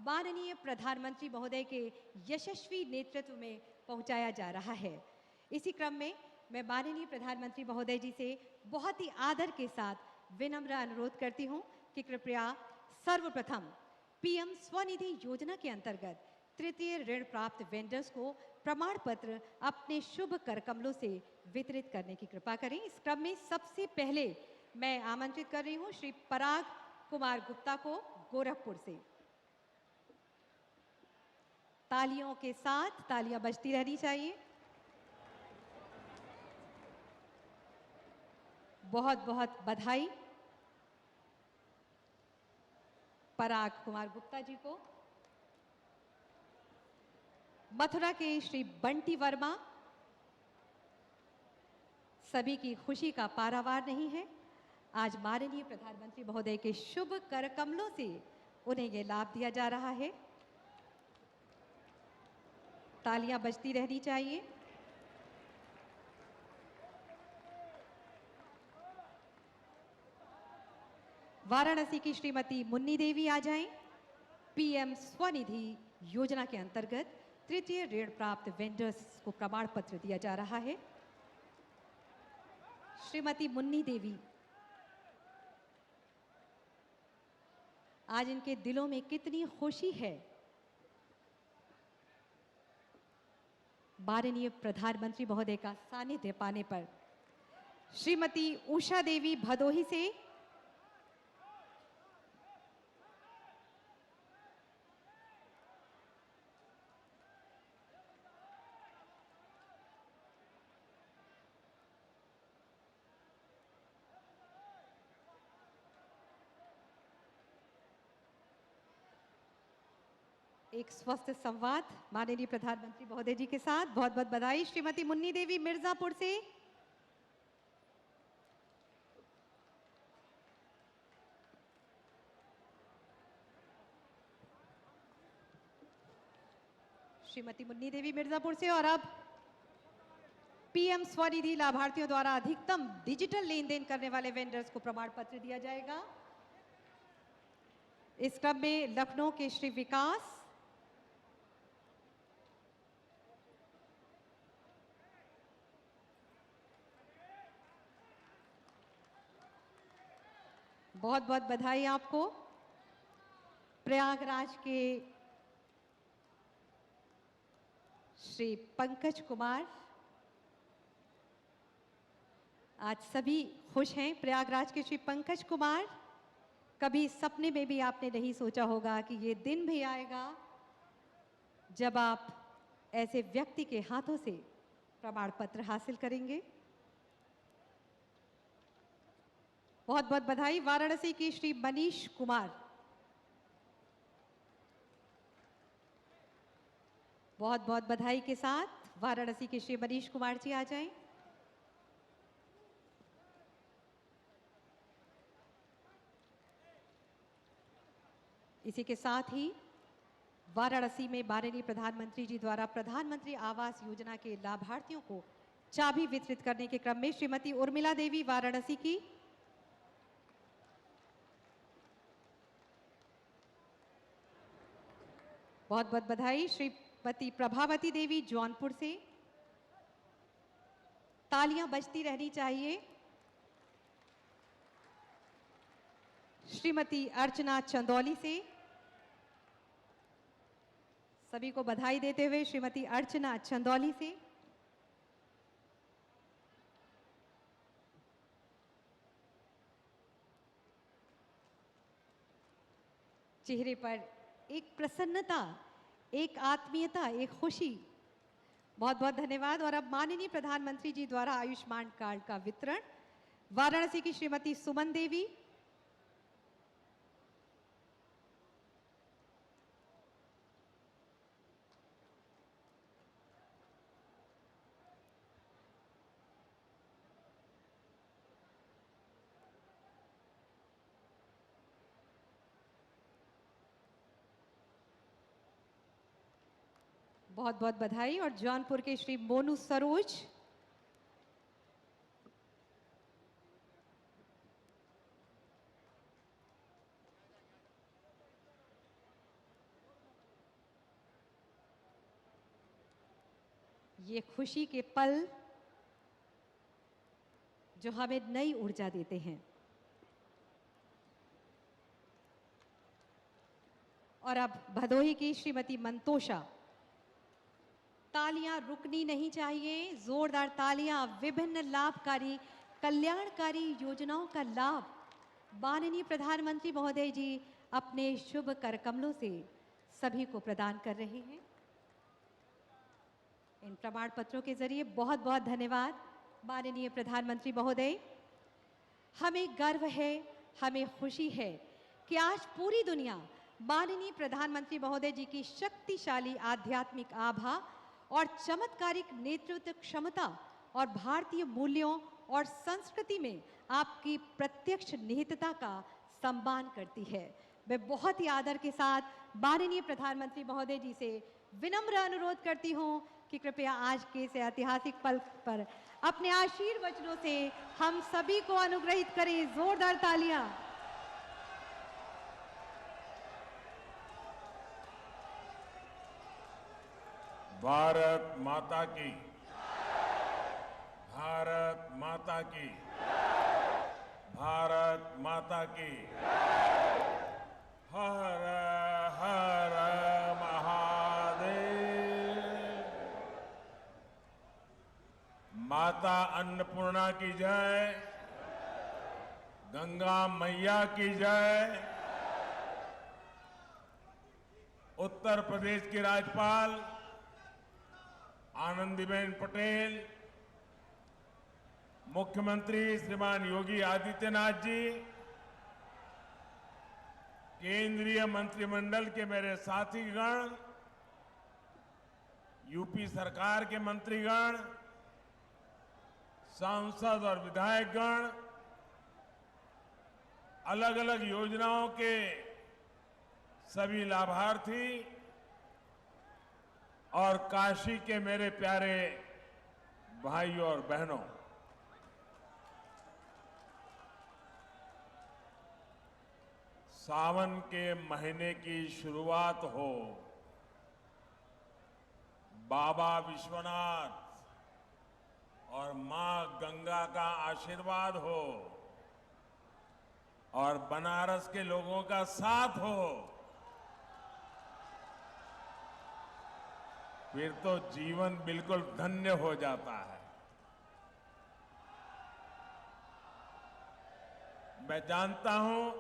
माननीय प्रधानमंत्री महोदय के यशस्वी नेतृत्व में पहुंचाया जा रहा है। इसी क्रम में मैं माननीय प्रधानमंत्री महोदय जी से बहुत ही आदर के साथ विनम्र अनुरोध करती हूं कि कृपया सर्वप्रथम पीएम स्वनिधि योजना के अंतर्गत तृतीय ऋण प्राप्त वेंडर्स को प्रमाण पत्र अपने शुभ कर कमलों से वितरित करने की कृपा करें। इस क्रम में सबसे पहले मैं आमंत्रित कर रही हूं श्री पराग कुमार गुप्ता को गोरखपुर से। तालियों के साथ तालियां बजती रहनी चाहिए। बहुत बहुत बधाई पराग कुमार गुप्ता जी को। मथुरा के श्री बंटी वर्मा, सभी की खुशी का पारावार नहीं है। आज माननीय प्रधानमंत्री महोदय के शुभ कर कमलों से उन्हें यह लाभ दिया जा रहा है। तालियां बजती रहनी चाहिए। वाराणसी की श्रीमती मुन्नी देवी आ जाएं। पीएम स्वनिधि योजना के अंतर्गत तृतीय ऋण प्राप्त वेंडर्स को प्रमाण पत्र दिया जा रहा है। श्रीमती मुन्नी देवी, आज इनके दिलों में कितनी खुशी है। माननीय प्रधानमंत्री महोदय का सानिध्य पाने पर। श्रीमती उषा देवी भदोही से, एक स्वस्थ संवाद माननीय प्रधानमंत्री महोदय जी के साथ। बहुत बहुत बधाई। श्रीमती मुन्नी देवी मिर्जापुर से, श्रीमती मुन्नी देवी मिर्जापुर से। और अब पीएम स्वनिधि लाभार्थियों द्वारा अधिकतम डिजिटल लेन देन करने वाले वेंडर्स को प्रमाण पत्र दिया जाएगा। इस क्रम में लखनऊ के श्री विकास, बहुत बहुत बधाई आपको। प्रयागराज के श्री पंकज कुमार, आज सभी खुश हैं। प्रयागराज के श्री पंकज कुमार, कभी सपने में भी आपने नहीं सोचा होगा कि ये दिन भी आएगा जब आप ऐसे व्यक्ति के हाथों से प्रमाण पत्र हासिल करेंगे। बहुत बहुत बधाई। वाराणसी की श्री मनीष कुमार, बहुत बहुत बधाई के साथ वाराणसी के श्री मनीष कुमार जी आ जाएं। इसी के साथ ही वाराणसी में माननीय प्रधानमंत्री जी द्वारा प्रधानमंत्री आवास योजना के लाभार्थियों को चाबी वितरित करने के क्रम में श्रीमती उर्मिला देवी वाराणसी की बहुत बहुत बधाई। श्रीमती प्रभावती देवी जौनपुर से, तालियां बजती रहनी चाहिए। श्रीमती अर्चना चंदौली से, सभी को बधाई देते हुए श्रीमती अर्चना चंदौली से। चेहरे पर एक प्रसन्नता, एक आत्मीयता, एक खुशी। बहुत बहुत धन्यवाद। और अब माननीय प्रधानमंत्री जी द्वारा आयुष्मान कार्ड का वितरण, वाराणसी की श्रीमती सुमन देवी। बहुत बहुत बधाई। और जौनपुर के श्री मोनू सरोज, ये खुशी के पल जो हमें नई ऊर्जा देते हैं। और अब भदोही की श्रीमती मंतोषा, तालियां रुकनी नहीं चाहिए, जोरदार तालियां। विभिन्न लाभकारी कल्याणकारी योजनाओं का लाभ माननीय प्रधानमंत्री महोदय जी अपने शुभ कर कमलों से सभी को प्रदान कर रहे हैं। इन प्रमाण पत्रों के जरिए बहुत बहुत धन्यवाद माननीय प्रधानमंत्री महोदय। हमें गर्व है, हमें खुशी है कि आज पूरी दुनिया माननीय प्रधानमंत्री महोदय जी की शक्तिशाली आध्यात्मिक आभा और चमत्कारिक नेतृत्व क्षमता और भारतीय मूल्यों और संस्कृति में आपकी प्रत्यक्ष निहितता का सम्मान करती है। मैं बहुत ही आदर के साथ माननीय प्रधानमंत्री महोदय जी से विनम्र अनुरोध करती हूं कि कृपया आज के इस ऐतिहासिक पल पर अपने आशीर्वचनों से हम सभी को अनुग्रहित करें। जोरदार तालियां। भारत माता की, भारत माता की, भारत माता की। हर हर महादेव। माता अन्नपूर्णा की जय, गंगा मैया की जय। उत्तर प्रदेश की राज्यपाल आनंदीबेन पटेल, मुख्यमंत्री श्रीमान योगी आदित्यनाथ जी, केंद्रीय मंत्रिमंडल के मेरे साथीगण, यूपी सरकार के मंत्रीगण, सांसद और विधायकगण, अलग अलग योजनाओं के सभी लाभार्थी और काशी के मेरे प्यारे भाइयों और बहनों, सावन के महीने की शुरुआत हो, बाबा विश्वनाथ और मां गंगा का आशीर्वाद हो और बनारस के लोगों का साथ हो, फिर तो जीवन बिल्कुल धन्य हो जाता है। मैं जानता हूं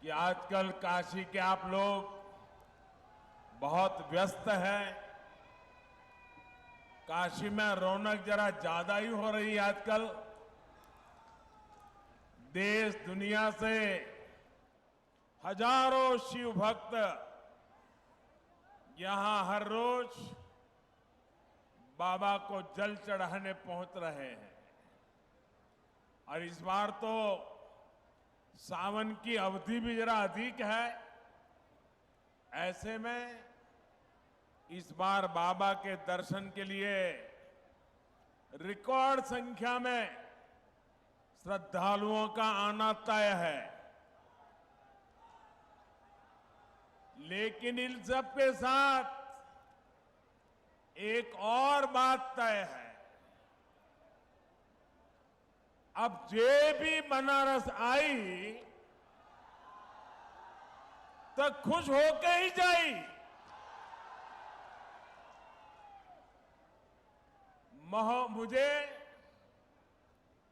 कि आजकल काशी के आप लोग बहुत व्यस्त हैं। काशी में रौनक जरा ज्यादा ही हो रही है आजकल। देश दुनिया से हजारों शिव भक्त यहां हर रोज बाबा को जल चढ़ाने पहुंच रहे हैं। और इस बार तो सावन की अवधि भी जरा अधिक है। ऐसे में इस बार बाबा के दर्शन के लिए रिकॉर्ड संख्या में श्रद्धालुओं का आना तय है। लेकिन इन सब के साथ एक और बात तय है। अब जे भी बनारस आई तो खुश होके ही जाई। मुझे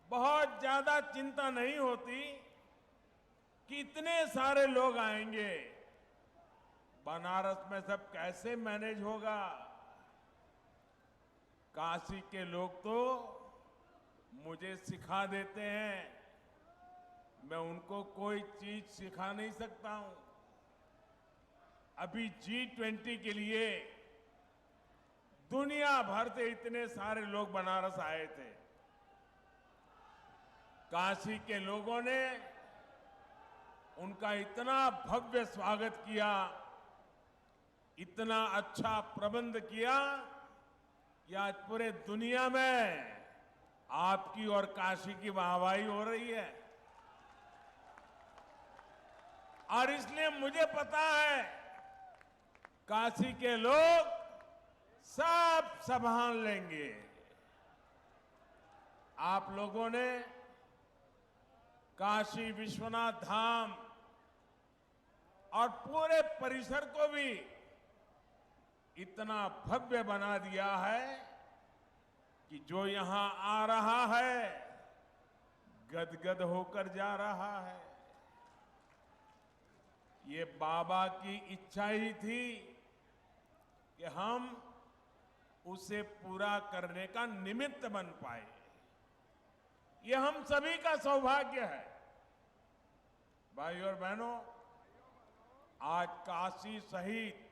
बहुत ज्यादा चिंता नहीं होती कि इतने सारे लोग आएंगे, बनारस में सब कैसे मैनेज होगा। काशी के लोग तो मुझे सिखा देते हैं, मैं उनको कोई चीज सिखा नहीं सकता हूं। अभी G20 के लिए दुनिया भर से इतने सारे लोग बनारस आए थे। काशी के लोगों ने उनका इतना भव्य स्वागत किया, इतना अच्छा प्रबंध किया कि आज पूरे दुनिया में आपकी और काशी की वाहवाही हो रही है। और इसलिए मुझे पता है काशी के लोग सब संभाल लेंगे। आप लोगों ने काशी विश्वनाथ धाम और पूरे परिसर को भी इतना भव्य बना दिया है कि जो यहां आ रहा है गदगद होकर जा रहा है। ये बाबा की इच्छा ही थी कि हम उसे पूरा करने का निमित्त बन पाए। ये हम सभी का सौभाग्य है। भाइयों और बहनों, आज काशी सहित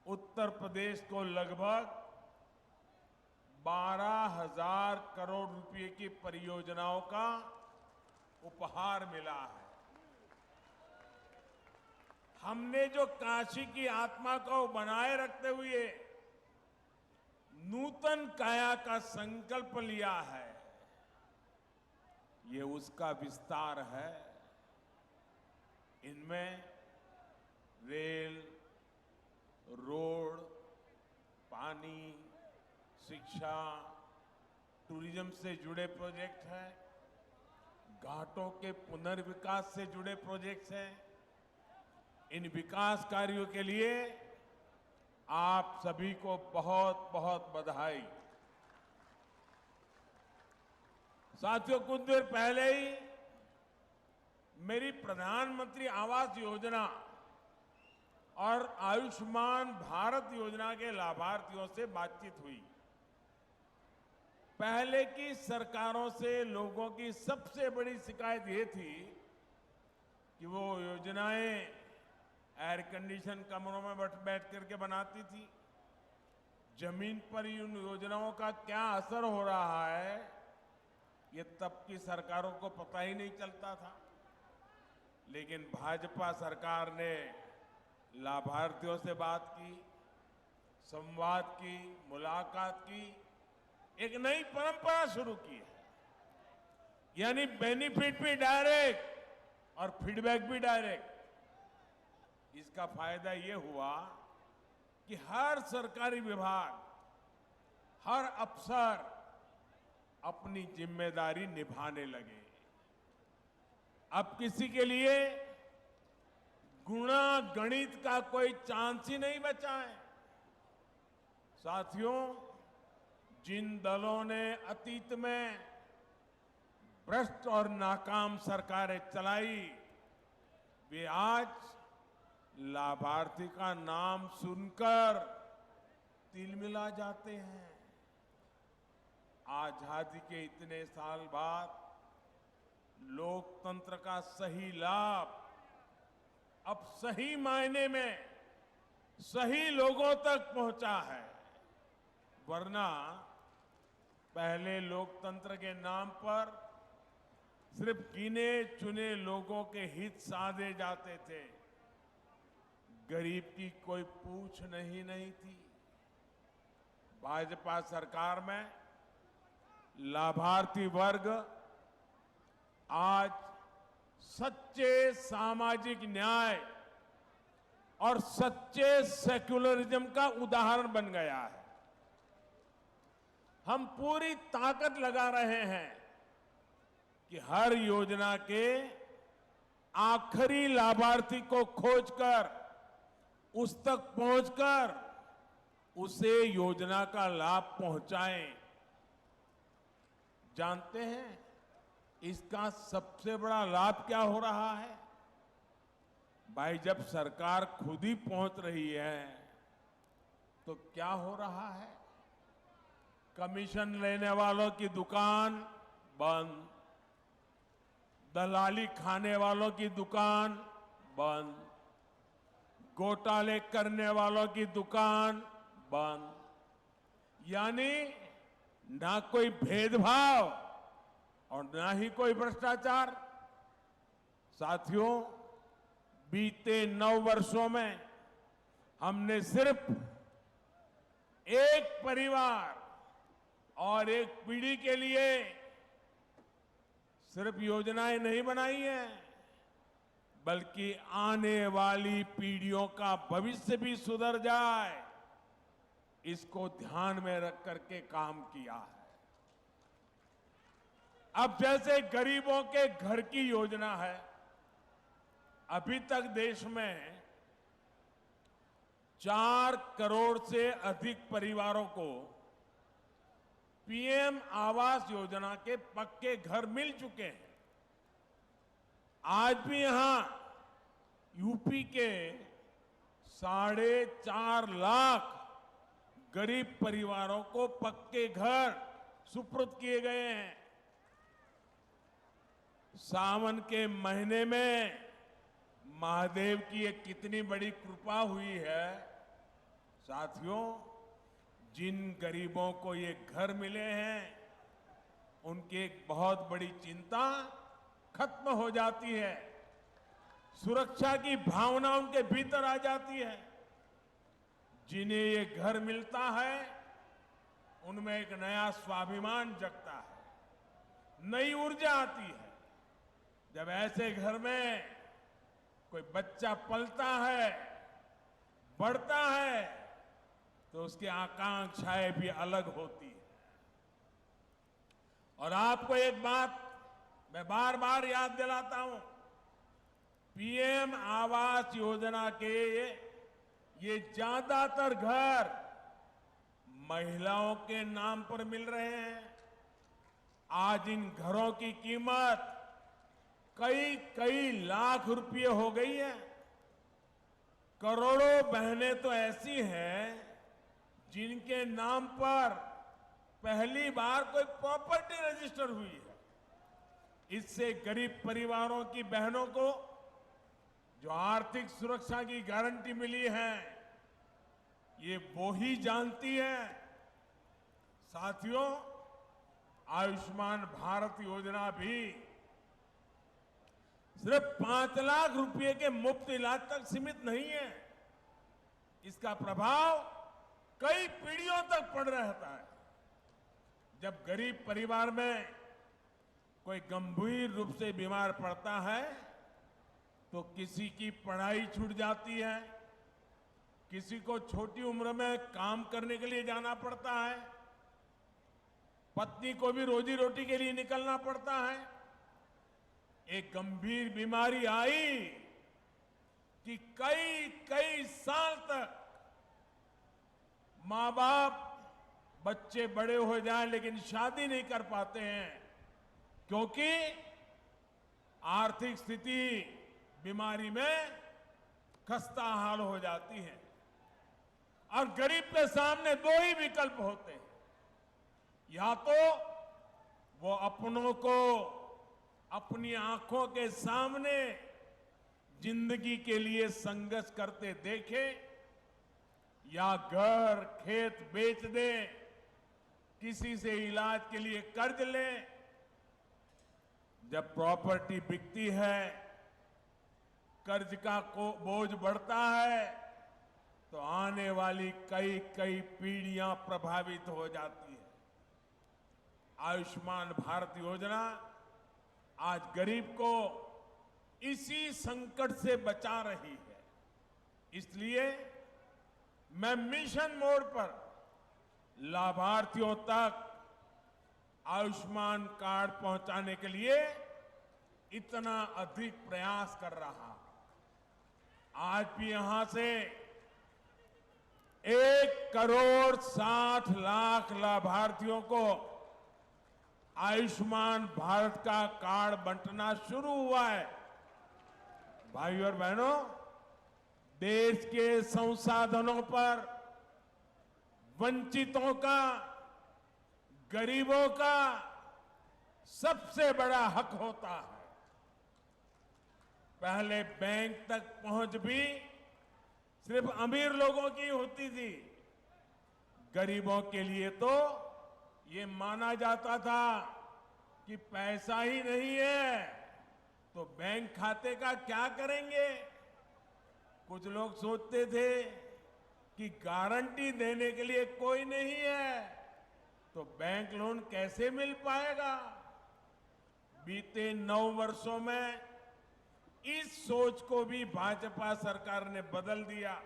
उत्तर प्रदेश को लगभग 12,000 करोड़ रुपए की परियोजनाओं का उपहार मिला है। हमने जो काशी की आत्मा को बनाए रखते हुए नूतन काया का संकल्प लिया है, ये उसका विस्तार है। इनमें रेल, रोड, पानी, शिक्षा, टूरिज्म से जुड़े प्रोजेक्ट हैं, घाटों के पुनर्विकास से जुड़े प्रोजेक्ट्स हैं। इन विकास कार्यों के लिए आप सभी को बहुत बहुत बधाई। साथियों, कुछ देर पहले ही मेरी प्रधानमंत्री आवास योजना और आयुष्मान भारत योजना के लाभार्थियों से बातचीत हुई। पहले की सरकारों से लोगों की सबसे बड़ी शिकायत ये थी कि वो योजनाएं एयर कंडीशन कमरों में बैठ करके बनाती थी। जमीन पर उन योजनाओं का क्या असर हो रहा है ये तब की सरकारों को पता ही नहीं चलता था। लेकिन भाजपा सरकार ने लाभार्थियों से बात की, संवाद की, मुलाकात की, एक नई परंपरा शुरू की है। यानी बेनिफिट भी डायरेक्ट और फीडबैक भी डायरेक्ट। इसका फायदा ये हुआ कि हर सरकारी विभाग, हर अफसर अपनी जिम्मेदारी निभाने लगे। अब किसी के लिए गुणा गणित का कोई चांस ही नहीं बचा है। साथियों, जिन दलों ने अतीत में भ्रष्ट और नाकाम सरकारें चलाई, वे आज लाभार्थी का नाम सुनकर तिलमिला जाते हैं। आजादी के इतने साल बाद लोकतंत्र का सही लाभ अब सही मायने में सही लोगों तक पहुंचा है। वरना पहले लोकतंत्र के नाम पर सिर्फ गिने चुने लोगों के हित साधे जाते थे। गरीब की कोई पूछ नहीं थी। भाजपा सरकार में लाभार्थी वर्ग आज सच्चे सामाजिक न्याय और सच्चे सेक्युलरिज्म का उदाहरण बन गया है। हम पूरी ताकत लगा रहे हैं कि हर योजना के आखिरी लाभार्थी को खोजकर उस तक पहुंचकर उसे योजना का लाभ पहुंचाएं। जानते हैं इसका सबसे बड़ा लाभ क्या हो रहा है? भाई, जब सरकार खुद ही पहुंच रही है तो क्या हो रहा है? कमीशन लेने वालों की दुकान बंद, दलाली खाने वालों की दुकान बंद, घोटाले करने वालों की दुकान बंद। यानी ना कोई भेदभाव और ना ही कोई भ्रष्टाचार। साथियों, बीते 9 वर्षों में हमने सिर्फ एक परिवार और एक पीढ़ी के लिए सिर्फ योजनाएं नहीं बनाई हैं, बल्कि आने वाली पीढ़ियों का भविष्य भी सुधर जाए, इसको ध्यान में रख करके काम किया है। अब जैसे गरीबों के घर की योजना है, अभी तक देश में 4 करोड़ से अधिक परिवारों को पीएम आवास योजना के पक्के घर मिल चुके हैं। आज भी यहां यूपी के 4.5 लाख गरीब परिवारों को पक्के घर सुपुर्द किए गए हैं। सावन के महीने में महादेव की ये कितनी बड़ी कृपा हुई है। साथियों, जिन गरीबों को ये घर मिले हैं, उनकी एक बहुत बड़ी चिंता खत्म हो जाती है। सुरक्षा की भावना उनके भीतर आ जाती है। जिन्हें ये घर मिलता है, उनमें एक नया स्वाभिमान जगता है, नई ऊर्जा आती है। जब ऐसे घर में कोई बच्चा पलता है, बढ़ता है, तो उसकी आकांक्षाएं भी अलग होती है। और आपको एक बात मैं बार बार याद दिलाता हूं, पीएम आवास योजना के ये ज्यादातर घर महिलाओं के नाम पर मिल रहे हैं। आज इन घरों की कीमत कई लाख रुपए हो गई है। करोड़ों बहनें तो ऐसी हैं जिनके नाम पर पहली बार कोई प्रॉपर्टी रजिस्टर हुई है। इससे गरीब परिवारों की बहनों को जो आर्थिक सुरक्षा की गारंटी मिली है, ये वो ही जानती है। साथियों, आयुष्मान भारत योजना भी सिर्फ 5 लाख रुपए के मुफ्त इलाज तक सीमित नहीं है। इसका प्रभाव कई पीढ़ियों तक पड़ रहता है। जब गरीब परिवार में कोई गंभीर रूप से बीमार पड़ता है, तो किसी की पढ़ाई छूट जाती है, किसी को छोटी उम्र में काम करने के लिए जाना पड़ता है, पत्नी को भी रोजी रोटी के लिए निकलना पड़ता है। एक गंभीर बीमारी आई कि कई साल तक मां बाप, बच्चे बड़े हो जाएं लेकिन शादी नहीं कर पाते हैं, क्योंकि आर्थिक स्थिति बीमारी में खस्ता हाल हो जाती है। और गरीब के सामने 2 ही विकल्प होते हैं, या तो वो अपनों को अपनी आंखों के सामने जिंदगी के लिए संघर्ष करते देखे, या घर खेत बेच दे, किसी से इलाज के लिए कर्ज ले। जब प्रॉपर्टी बिकती है, कर्ज का बोझ बढ़ता है तो आने वाली कई कई पीढ़ियां प्रभावित हो जाती है। आयुष्मान भारत योजना आज गरीब को इसी संकट से बचा रही है। इसलिए मैं मिशन मोड पर लाभार्थियों तक आयुष्मान कार्ड पहुंचाने के लिए इतना अधिक प्रयास कर रहा। आज भी यहां से 1,60,00,000 लाभार्थियों को आयुष्मान भारत का कार्ड बंटना शुरू हुआ है। भाइयों और बहनों, देश के संसाधनों पर वंचितों का, गरीबों का सबसे बड़ा हक होता है। पहले बैंक तक पहुंच भी सिर्फ अमीर लोगों की होती थी। गरीबों के लिए तो ये माना जाता था कि पैसा ही नहीं है तो बैंक खाते का क्या करेंगे। कुछ लोग सोचते थे कि गारंटी देने के लिए कोई नहीं है तो बैंक लोन कैसे मिल पाएगा। बीते 9 वर्षों में इस सोच को भी भाजपा सरकार ने बदल दिया।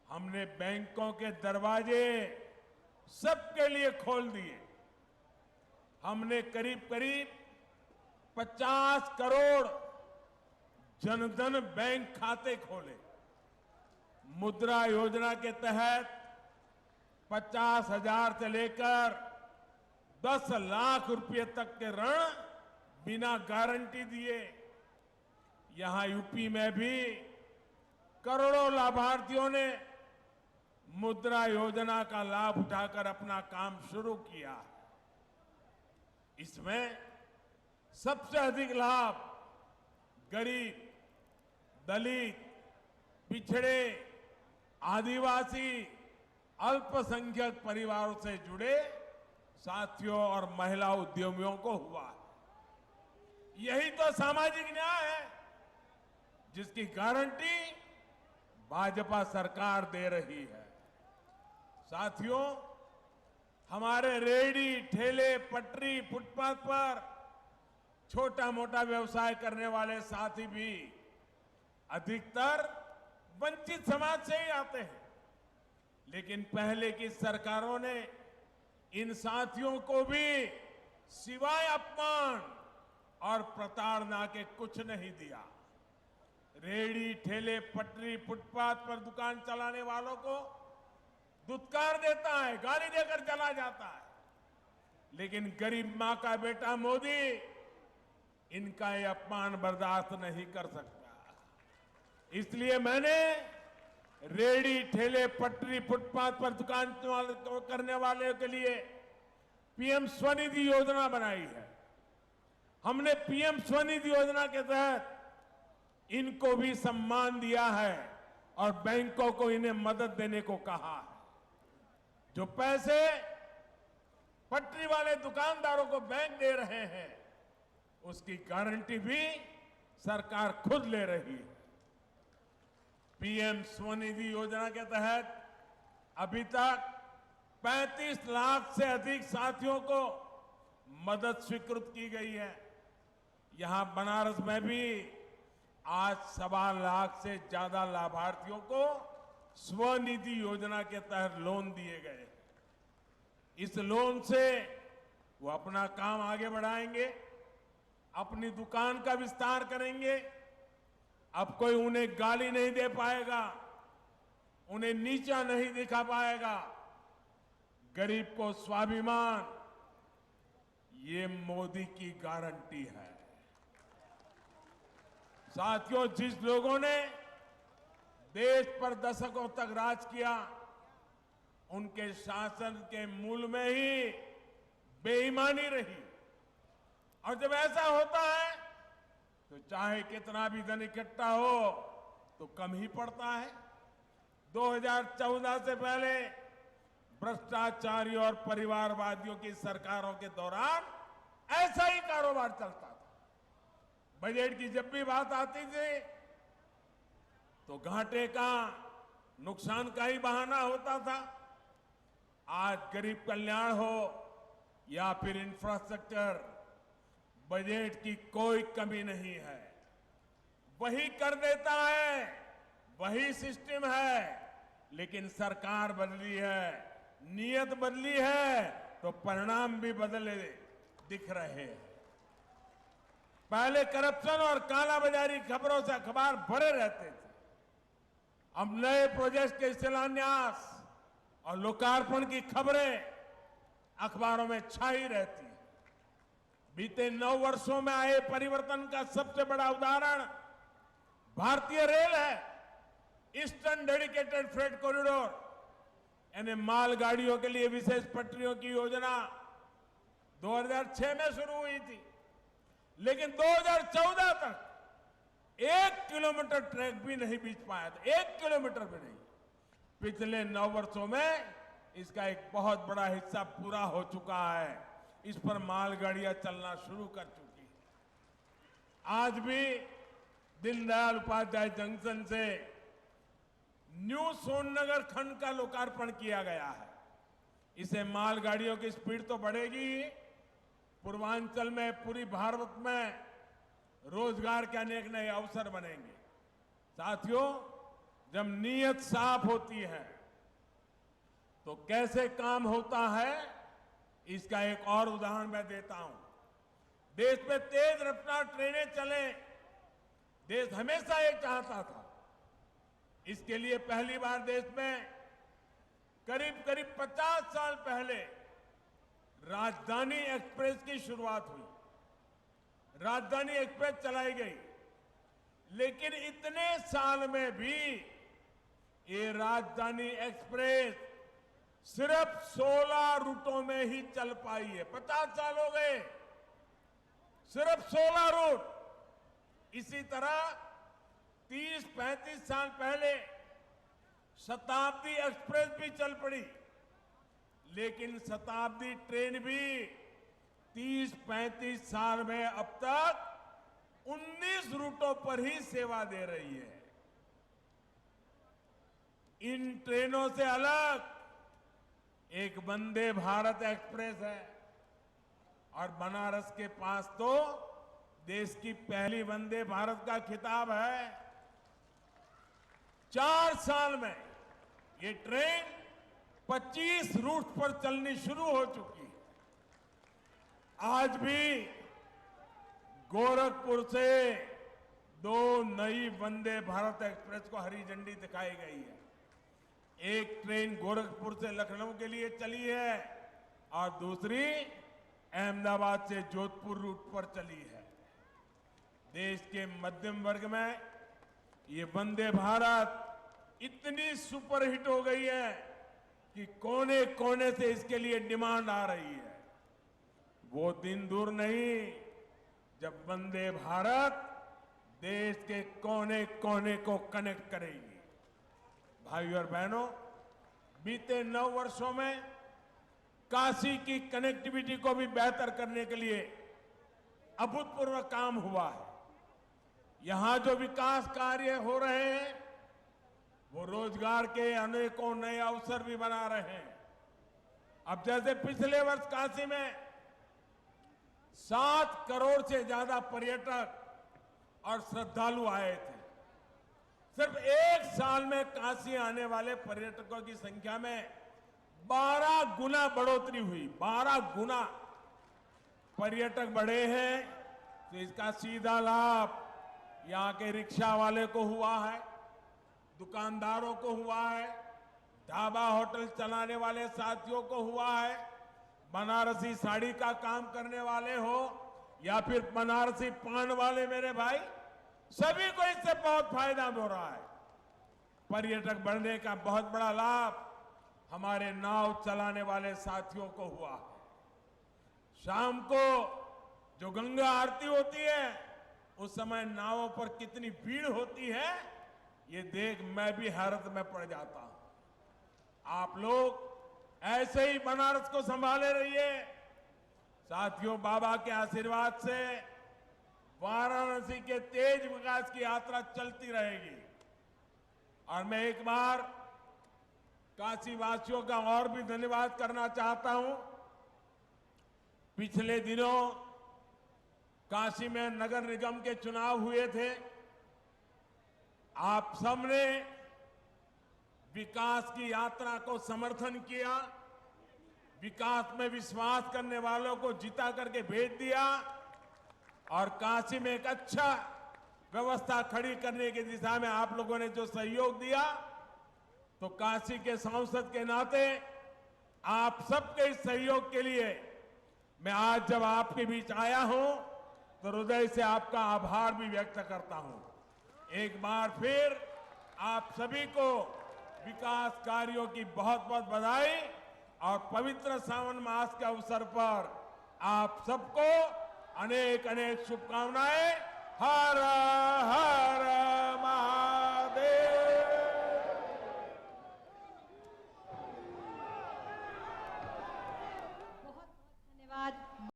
हमने बैंकों के दरवाजे सबके लिए खोल दिए। हमने करीब करीब 50 करोड़ जनधन बैंक खाते खोले। मुद्रा योजना के तहत 50,000 से लेकर 10 लाख रुपए तक के ऋण बिना गारंटी दिए। यहां यूपी में भी करोड़ों लाभार्थियों ने मुद्रा योजना का लाभ उठाकर अपना काम शुरू किया। इसमें सबसे अधिक लाभ गरीब, दलित, पिछड़े, आदिवासी, अल्पसंख्यक परिवारों से जुड़े साथियों और महिला उद्यमियों को हुआ। यही तो सामाजिक न्याय है जिसकी गारंटी भाजपा सरकार दे रही है। साथियों, हमारे रेहड़ी, ठेले, पटरी, फुटपाथ पर छोटा मोटा व्यवसाय करने वाले साथी भी अधिकतर वंचित समाज से ही आते हैं। लेकिन पहले की सरकारों ने इन साथियों को भी सिवाय अपमान और प्रताड़ना के कुछ नहीं दिया। रेहड़ी, ठेले, पटरी, फुटपाथ पर दुकान चलाने वालों को दुत्कार देता है, गाली देकर चला जाता है। लेकिन गरीब मां का बेटा मोदी इनका ये अपमान बर्दाश्त नहीं कर सकता। इसलिए मैंने रेहड़ी, ठेले, पटरी, फुटपाथ पर दुकान करने वाले के लिए पीएम स्वनिधि योजना बनाई है। हमने पीएम स्वनिधि योजना के तहत इनको भी सम्मान दिया है और बैंकों को इन्हें मदद देने को कहा है। जो पैसे पटरी वाले दुकानदारों को बैंक दे रहे हैं उसकी गारंटी भी सरकार खुद ले रही है। पीएम स्वनिधि योजना के तहत अभी तक 35 लाख से अधिक साथियों को मदद स्वीकृत की गई है। यहां बनारस में भी आज 1.25 लाख से ज्यादा लाभार्थियों को स्वनिधि योजना के तहत लोन दिए गए। इस लोन से वो अपना काम आगे बढ़ाएंगे, अपनी दुकान का विस्तार करेंगे। अब कोई उन्हें गाली नहीं दे पाएगा, उन्हें नीचा नहीं दिखा पाएगा। गरीब को स्वाभिमान, ये मोदी की गारंटी है। साथियों, जिस लोगों ने देश पर दशकों तक राज किया उनके शासन के मूल में ही बेईमानी रही। और जब ऐसा होता है तो चाहे कितना भी धन इकट्ठा हो तो कम ही पड़ता है। 2014 से पहले भ्रष्टाचारी और परिवारवादियों की सरकारों के दौरान ऐसा ही कारोबार चलता था। बजट की जब भी बात आती थी तो घाटे का, नुकसान का ही बहाना होता था। आज गरीब कल्याण हो या फिर इंफ्रास्ट्रक्चर, बजट की कोई कमी नहीं है। वही कर देता है, वही सिस्टम है, लेकिन सरकार बदली है, नीयत बदली है, तो परिणाम भी बदले दिख रहे हैं। पहले करप्शन और कालाबाजारी खबरों से अखबार भरे रहते थे। अब नए प्रोजेक्ट के शिलान्यास और लोकार्पण की खबरें अखबारों में छाई रहती है। बीते 9 वर्षों में आए परिवर्तन का सबसे बड़ा उदाहरण भारतीय रेल है। ईस्टर्न डेडिकेटेड फ्रेट कॉरिडोर, यानी मालगाड़ियों के लिए विशेष पटरियों की योजना 2006 में शुरू हुई थी, लेकिन 2014 तक 1 किलोमीटर ट्रैक भी नहीं बीच पाया था, 1 किलोमीटर भी नहीं। पिछले 9 वर्षों में इसका एक बहुत बड़ा हिस्सा पूरा हो चुका है। इस पर मालगाड़ियां चलना शुरू कर चुकी है। आज भी दीनदयाल उपाध्याय जंक्शन से न्यू सोननगर खंड का लोकार्पण किया गया है। इसे मालगाड़ियों की स्पीड तो बढ़ेगी ही, पूर्वांचल में, पूरी भारत में रोजगार के अनेक नए अवसर बनेंगे। साथियों, जब नीयत साफ होती है तो कैसे काम होता है, इसका एक और उदाहरण मैं देता हूं। देश में तेज रफ्तार ट्रेनें चले, देश हमेशा ये चाहता था। इसके लिए पहली बार देश में करीब 50 साल पहले राजधानी एक्सप्रेस की शुरुआत हुई। राजधानी एक्सप्रेस चलाई गई, लेकिन इतने साल में भी ये राजधानी एक्सप्रेस सिर्फ 16 रूटों में ही चल पाई है। 50 साल हो गए, सिर्फ 16 रूट। इसी तरह 30-35 साल पहले शताब्दी एक्सप्रेस भी चल पड़ी, लेकिन शताब्दी ट्रेन भी 30-35 साल में अब तक 19 रूटों पर ही सेवा दे रही है। इन ट्रेनों से अलग एक वंदे भारत एक्सप्रेस है, और बनारस के पास तो देश की पहली वंदे भारत का खिताब है। 4 साल में ये ट्रेन 25 रूट पर चलनी शुरू हो चुकी है। आज भी गोरखपुर से 2 नई वंदे भारत एक्सप्रेस को हरी झंडी दिखाई गई है। एक ट्रेन गोरखपुर से लखनऊ के लिए चली है और दूसरी अहमदाबाद से जोधपुर रूट पर चली है। देश के मध्यम वर्ग में ये वंदे भारत इतनी सुपरहिट हो गई है कि कोने कोने से इसके लिए डिमांड आ रही है। वो दिन दूर नहीं जब वंदे भारत देश के कोने कोने को कनेक्ट करेगी। भाइयों और बहनों, बीते 9 वर्षों में काशी की कनेक्टिविटी को भी बेहतर करने के लिए अभूतपूर्व काम हुआ है। यहां जो विकास कार्य हो रहे हैं वो रोजगार के अनेकों नए अवसर भी बना रहे हैं। अब जैसे पिछले वर्ष काशी में 7 करोड़ से ज्यादा पर्यटक और श्रद्धालु आए थे। सिर्फ 1 साल में काशी आने वाले पर्यटकों की संख्या में 12 गुना बढ़ोतरी हुई। 12 गुना पर्यटक बढ़े हैं, तो इसका सीधा लाभ यहां के रिक्शा वाले को हुआ है, दुकानदारों को हुआ है, ढाबा होटल चलाने वाले साथियों को हुआ है, बनारसी साड़ी का काम करने वाले हो या फिर बनारसी पान वाले मेरे भाई, सभी को इससे बहुत फायदा हो रहा है। पर्यटक बढ़ने का बहुत बड़ा लाभ हमारे नाव चलाने वाले साथियों को हुआ है। शाम को जो गंगा आरती होती है उस समय नावों पर कितनी भीड़ होती है, ये देख मैं भी हैरत में पड़ जाता हूं। आप लोग ऐसे ही बनारस को संभाले रहिए। साथियों, बाबा के आशीर्वाद से वाराणसी के तेज विकास की यात्रा चलती रहेगी। और मैं एक बार काशी वासियों का और भी धन्यवाद करना चाहता हूं। पिछले दिनों काशी में नगर निगम के चुनाव हुए थे। आप सबने विकास की यात्रा को समर्थन किया, विकास में विश्वास करने वालों को जिता करके भेज दिया और काशी में एक अच्छा व्यवस्था खड़ी करने की दिशा में आप लोगों ने जो सहयोग दिया, तो काशी के सांसद के नाते आप सबके इस सहयोग के लिए मैं आज जब आपके बीच आया हूं तो हृदय से आपका आभार भी व्यक्त करता हूं। एक बार फिर आप सभी को विकास कार्यों की बहुत बहुत बधाई और पवित्र सावन मास के अवसर पर आप सबको अनेक अनेक शुभकामनाएं। हर हर